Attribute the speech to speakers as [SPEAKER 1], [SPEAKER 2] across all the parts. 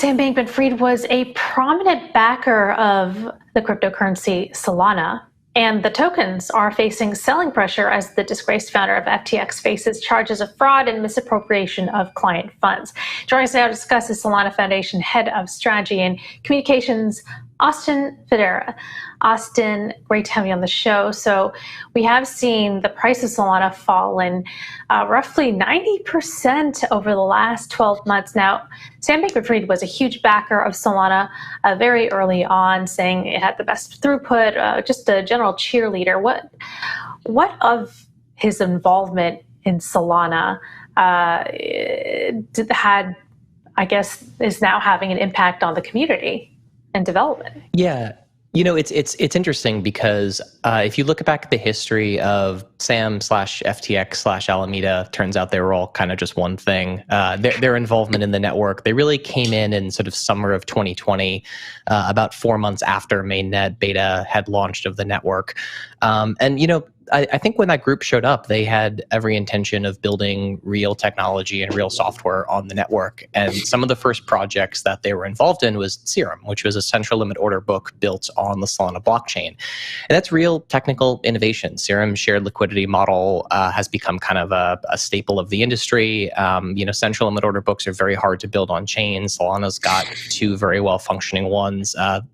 [SPEAKER 1] Sam Bankman-Fried was a prominent backer of the cryptocurrency Solana, and the tokens are facing selling pressure as the disgraced founder of FTX faces charges of fraud and misappropriation of client funds. Joining us now to discuss is Solana Foundation Head of Strategy and Communications, Austin Federa. Austin, great to have you on the show. So we have seen the price of Solana fall in roughly 90% over the last 12 months. Now, Sam Bankman-Fried was a huge backer of Solana very early on, saying it had the best throughput, just a general cheerleader. What of his involvement in Solana is now having an impact on the community and development?
[SPEAKER 2] Yeah. It's interesting because if you look back at the history of Sam/FTX/Alameda, turns out they were all kind of just one thing. Their involvement in the network, they really came in sort of summer of 2020, about 4 months after mainnet beta had launched of the network. I think when that group showed up, they had every intention of building real technology and real software on the network. And some of the first projects that they were involved in was Serum, which was a central limit order book built on the Solana blockchain. And that's real technical innovation. Serum's shared liquidity model has become kind of a staple of the industry. Central limit order books are very hard to build on chain. Solana's got two very well functioning ones.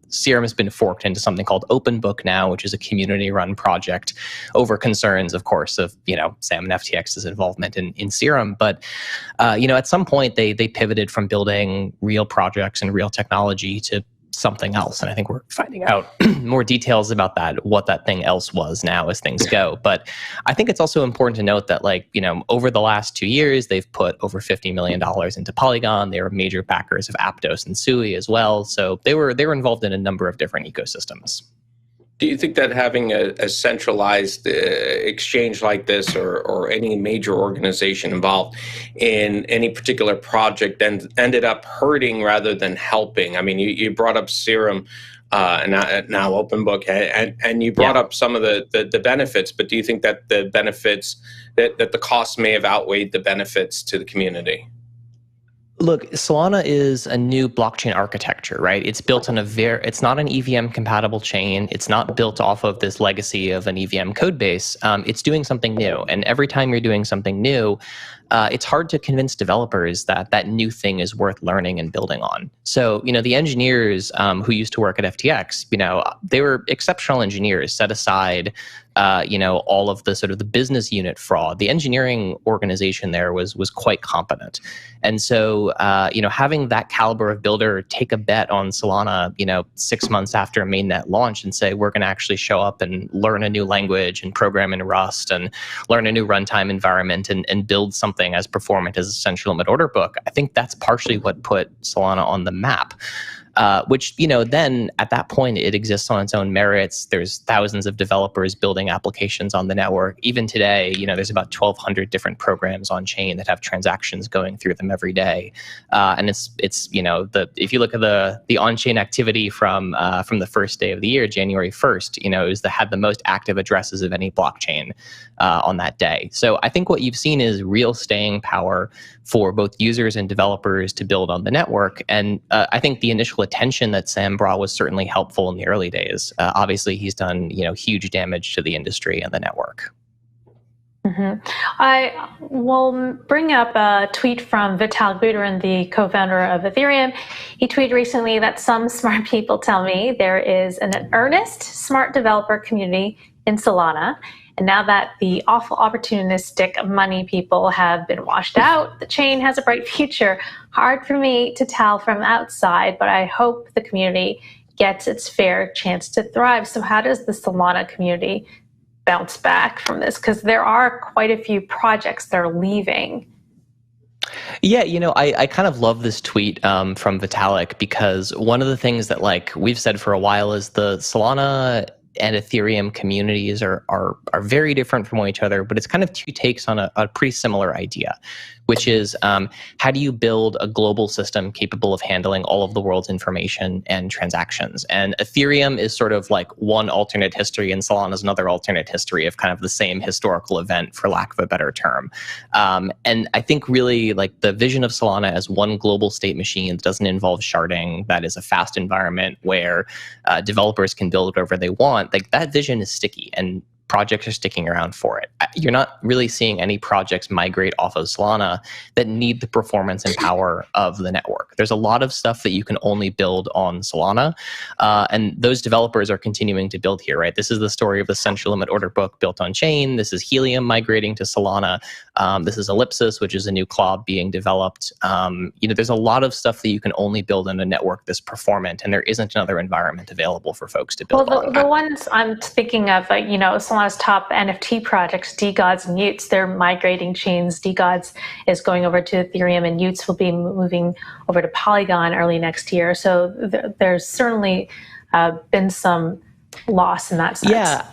[SPEAKER 2] Serum has been forked into something called OpenBook now, which is a community-run project over concerns, of course, of Sam and FTX's involvement in Serum. But at some point they pivoted from building real projects and real technology to something else, and I think we're finding out more details about that, what that thing else was now as things go. But I think it's also important to note that, over the last 2 years, they've put over $50 million into Polygon. They were major backers of Aptos and Sui as well, so they were involved in a number of different ecosystems.
[SPEAKER 3] Do you think that having a centralized exchange like this, or any major organization involved in any particular project, ended up hurting rather than helping? I mean, you brought up Serum and now OpenBook, and you brought up some of the benefits, but do you think that the benefits, that the costs may have outweighed the benefits to the community?
[SPEAKER 2] Look, Solana is a new blockchain architecture, right? It's built on it's not an EVM compatible chain. It's not built off of this legacy of an EVM code base. It's doing something new. And every time you're doing something new, it's hard to convince developers that that new thing is worth learning and building on. So, the engineers who used to work at FTX, they were exceptional engineers, set aside all of the sort of the business unit fraud. The engineering organization there was quite competent. And so, having that caliber of builder take a bet on Solana, 6 months after mainnet launch and say, we're going to actually show up and learn a new language and program in Rust and learn a new runtime environment and build something as performant as a central limit order book, I think that's partially what put Solana on the map. Which, then at that point, it exists on its own merits. There's thousands of developers building applications on the network. Even today, there's about 1,200 different programs on chain that have transactions going through them every day. And it's if you look at the on-chain activity from the first day of the year, January 1st, it had the most active addresses of any blockchain on that day. So I think what you've seen is real staying power for both users and developers to build on the network. And I think the initial attention that Sam brought was certainly helpful in the early days. Obviously, he's done huge damage to the industry and the network.
[SPEAKER 1] Mm-hmm. I will bring up a tweet from Vitalik Buterin, the co-founder of Ethereum. He tweeted recently that some smart people tell me there is an earnest, smart developer community in Solana. And now that the awful opportunistic money people have been washed out, the chain has a bright future. Hard for me to tell from outside, but I hope the community gets its fair chance to thrive. So how does the Solana community bounce back from this? Because there are quite a few projects that are leaving.
[SPEAKER 2] Yeah, I kind of love this tweet from Vitalik, because one of the things that we've said for a while is the Solana and Ethereum communities are very different from each other, but it's kind of two takes on a pretty similar idea, which is how do you build a global system capable of handling all of the world's information and transactions? And Ethereum is sort of like one alternate history, and Solana is another alternate history of kind of the same historical event, for lack of a better term. And I think really like the vision of Solana as one global state machine that doesn't involve sharding, that is a fast environment where developers can build whatever they want, like that vision is sticky, and projects are sticking around for it. You're not really seeing any projects migrate off of Solana that need the performance and power of the network. There's a lot of stuff that you can only build on Solana, and those developers are continuing to build here, right? This is the story of the central limit order book built on chain. This is Helium migrating to Solana. This is Ellipsis, which is a new CLOB being developed. There's a lot of stuff that you can only build in a network this performant, and there isn't another environment available for folks to build on.
[SPEAKER 1] The ones I'm thinking of, Solana's top NFT projects, DGods and Utes, they're migrating chains. DGods is going over to Ethereum, and Utes will be moving over to Polygon early next year. So there's certainly been some loss in that sense.
[SPEAKER 2] Yeah.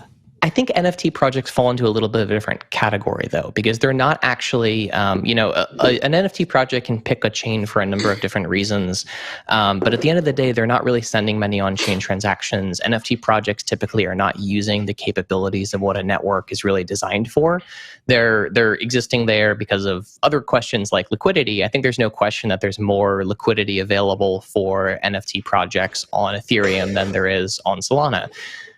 [SPEAKER 2] I think NFT projects fall into a little bit of a different category, though, because they're not actually, an NFT project can pick a chain for a number of different reasons. But at the end of the day, they're not really sending many on-chain transactions. NFT projects typically are not using the capabilities of what a network is really designed for. They're existing there because of other questions like liquidity. I think there's no question that there's more liquidity available for NFT projects on Ethereum than there is on Solana.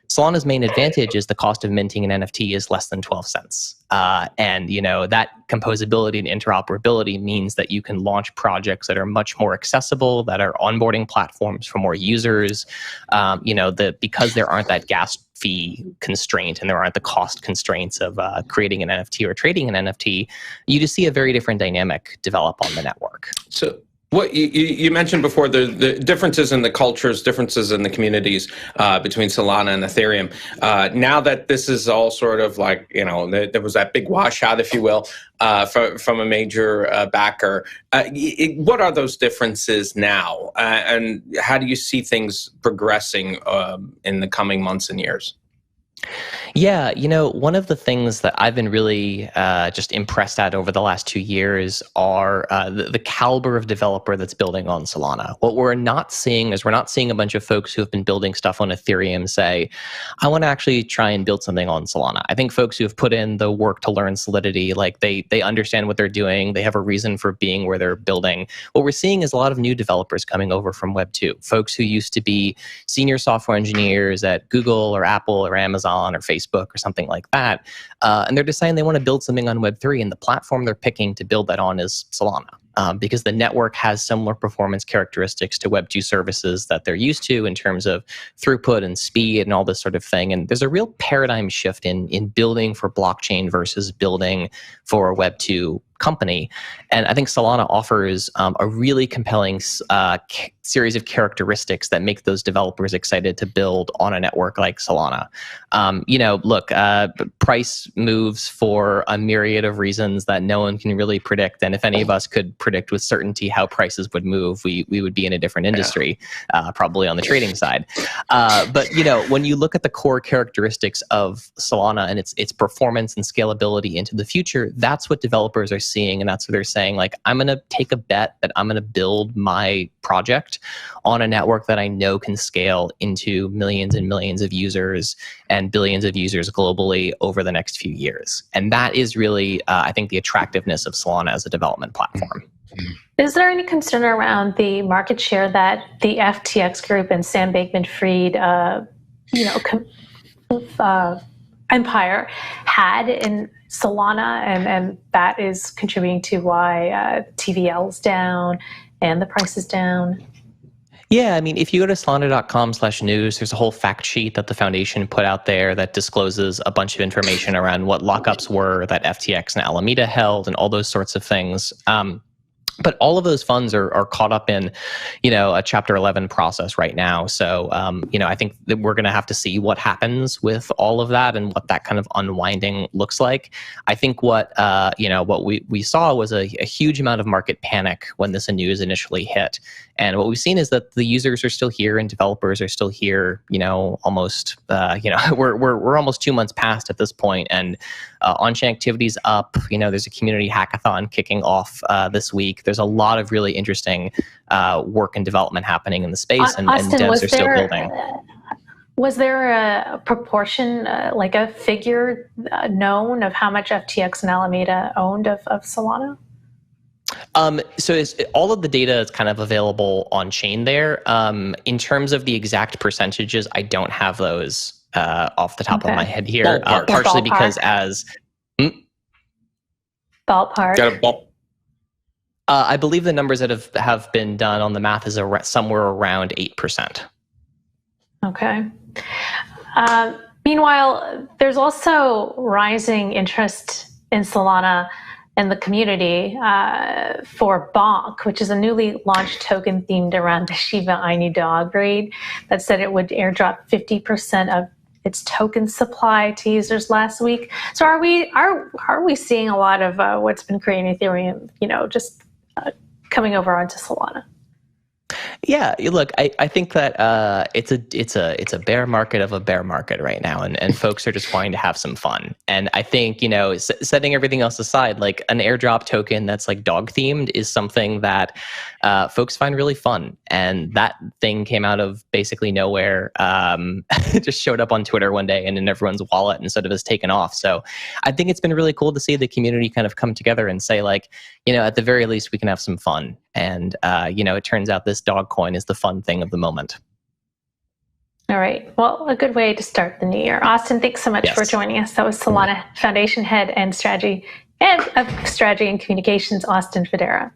[SPEAKER 2] Solana's main advantage is the cost of minting an NFT is less than 12 cents. And that composability and interoperability means that you can launch projects that are much more accessible, that are onboarding platforms for more users. Because there aren't that gas fee constraint and there aren't the cost constraints of creating an NFT or trading an NFT, you just see a very different dynamic develop on the network.
[SPEAKER 3] So what you mentioned before, the differences in the cultures, differences in the communities between Solana and Ethereum. Now that this is all sort of like, there was that big washout, if you will, from a major backer. What are those differences now? And how do you see things progressing in the coming months and years?
[SPEAKER 2] Yeah, one of the things that I've been really just impressed at over the last 2 years are the caliber of developer that's building on Solana. What we're not seeing is we're not seeing a bunch of folks who have been building stuff on Ethereum say, I want to actually try and build something on Solana. I think folks who have put in the work to learn Solidity, like they understand what they're doing, they have a reason for being where they're building. What we're seeing is a lot of new developers coming over from Web 2, folks who used to be senior software engineers at Google or Apple or Amazon or Facebook or something like that. And they're deciding they want to build something on Web3, and the platform they're picking to build that on is Solana. Because the network has similar performance characteristics to Web 2 services that they're used to in terms of throughput and speed and all this sort of thing. And there's a real paradigm shift in building for blockchain versus building for a Web 2 company. And I think Solana offers a really compelling series of characteristics that make those developers excited to build on a network like Solana. Price moves for a myriad of reasons that no one can really predict. And if any of us could predict with certainty how prices would move, we would be in a different industry, probably on the trading side. But when you look at the core characteristics of Solana and its performance and scalability into the future, that's what developers are seeing, and that's what they're saying. Like, I'm going to take a bet that I'm going to build my project on a network that I know can scale into millions and millions of users and billions of users globally over the next few years. And that is really, I think, the attractiveness of Solana as a development platform.
[SPEAKER 1] Is there any concern around the market share that the FTX group and Sam Bankman-Fried, empire had in Solana, and that is contributing to why TVL's down and the price is down?
[SPEAKER 2] Yeah, I mean, if you go to solana.com/news, there's a whole fact sheet that the foundation put out there that discloses a bunch of information around what lockups were that FTX and Alameda held and all those sorts of things. But all of those funds are caught up in, a Chapter 11 process right now. So, I think that we're going to have to see what happens with all of that and what that kind of unwinding looks like. I think what we saw was a huge amount of market panic when this news initially hit. And what we've seen is that the users are still here and developers are still here, almost, we're almost 2 months past at this point, and on-chain activity's up. There's a community hackathon kicking off this week. There's a lot of really interesting work and development happening in the space, and devs are still building.
[SPEAKER 1] Was there a proportion, like a figure known of how much FTX and Alameda owned of Solana?
[SPEAKER 2] So all of the data is kind of available on chain there. In terms of the exact percentages, I don't have those off the top of my head here, partially because
[SPEAKER 1] Ballpark.
[SPEAKER 3] Got a ball.
[SPEAKER 2] I believe the numbers that have been done on the math is somewhere around 8%.
[SPEAKER 1] Okay. Meanwhile, there's also rising interest in Solana in the community for Bonk, which is a newly launched token themed around the Shiba Inu dog breed that said it would airdrop 50% of its token supply to users last week. So are we seeing a lot of what's been creating Ethereum, just coming over onto Solana?
[SPEAKER 2] Yeah, look, I think that it's a bear market of a bear market right now, and folks are just wanting to have some fun. And I think, setting everything else aside, like an airdrop token that's like dog themed is something that folks find really fun. And that thing came out of basically nowhere. It just showed up on Twitter one day and in everyone's wallet and sort of has taken off. So I think it's been really cool to see the community kind of come together and say, like, at the very least, we can have some fun. And, it turns out this dog coin is the fun thing of the moment.
[SPEAKER 1] All right. Well, a good way to start the new year. Austin, thanks so much for joining us. That was Solana Foundation Head and Strategy and Communications, Austin Federa.